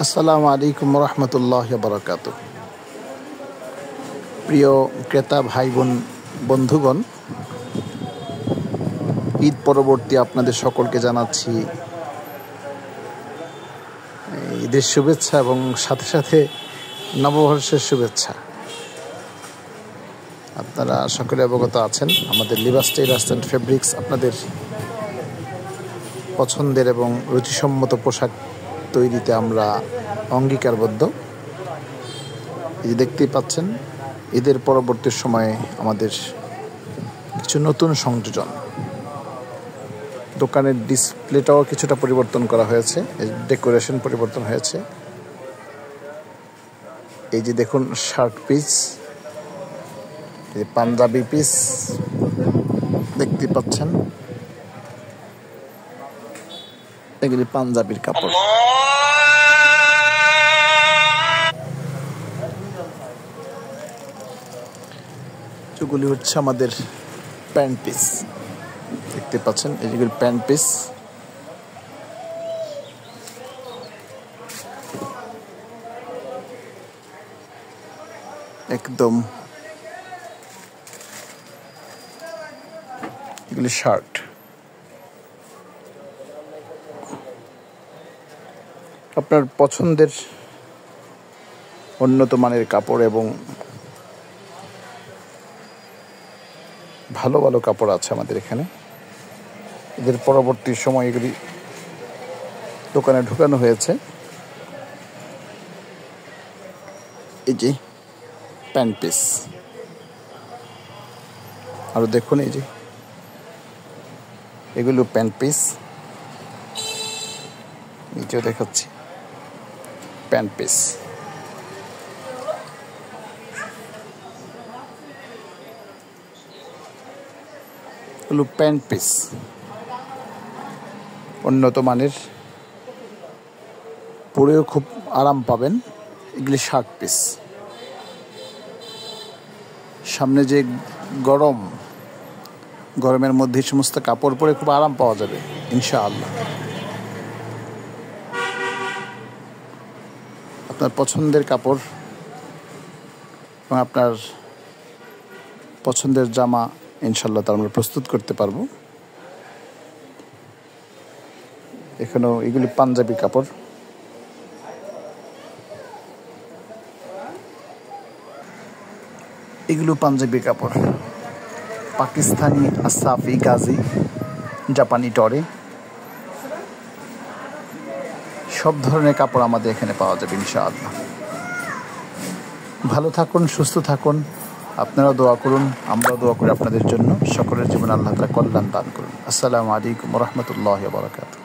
আসসালামু আলাইকুম রহমতুল্লাহ বারাকাতু। প্রিয় ক্রেতা ভাই বোন বন্ধুগণ, ঈদ পরবর্তী আপনাদের সকলকে জানাচ্ছি ঈদের শুভেচ্ছা এবং সাথে সাথে নববর্ষের শুভেচ্ছা। আপনারা সকলে অবগত আছেন, আমাদের লিবাস টেইলার্স অ্যান্ড ফেব্রিক্স আপনাদের পছন্দের এবং রুচিসম্মত পোশাক তৈরিতে আমরা অঙ্গীকারবদ্ধ। এই দেখতেই পাচ্ছেন, ঈদের পরবর্তী সময়ে আমাদের কিছু নতুন সংযোজন, দোকানের ডিসপ্লেটাও কিছুটা পরিবর্তন করা হয়েছে, ডেকোরেশন পরিবর্তন হয়েছে। এই যে দেখুন শার্ট পিস, এই পাঞ্জাবি পিস দেখতে পাচ্ছেন, এগুলি পাঞ্জাবির কাপড়। যেগুলি হচ্ছে আমাদের প্যান্ট পিস, দেখতে পাচ্ছেন এই যেগুলি প্যান্ট পিস। একদম এগুলি শার্ট। আপনার পছন্দের উন্নত মানের কাপড় এবং ভালো ভালো কাপড় আছে আমাদের এখানে। এদের পরবর্তী সময় এগুলি দোকানে ঢুকানো হয়েছে। এই যে প্যান্ট পিস, আরো দেখুন এই যে এগুলো প্যান্ট পিস, নিচেও দেখাচ্ছি প্যান্ট পিস। এগুলো প্যান্ট পিস উন্নত মানের, পরেও খুব আরাম পাবেন। এগুলি শার্ট পিস। সামনে যে গরমের মধ্যে এই সমস্ত কাপড় পরে খুব আরাম পাওয়া যাবে ইনশাআল্লাহ। আপনার পছন্দের কাপড় এবং আপনার পছন্দের জামা ইনশাআল্লাহ তার আমরা প্রস্তুত করতে পারবো। এখানেও এগুলি পাঞ্জাবি কাপড়। এগুলো পাঞ্জাবি কাপড়, পাকিস্তানি আসাফি, গাজি, জাপানি টরে, সব ধরনের কাপড় আমাদের এখানে পাওয়া যাবে ইনশাআল্লাহ। ভালো থাকুন, সুস্থ থাকুন, আপনারা দোয়া করুন, আমরাও দোয়া করি আপনাদের জন্য। সকলের জীবন আল্লাহ তাআলা কল্যাণ দান করুন। আসসালামু আলাইকুম ওয়া রাহমাতুল্লাহি ওয়া বারাকাতুহু।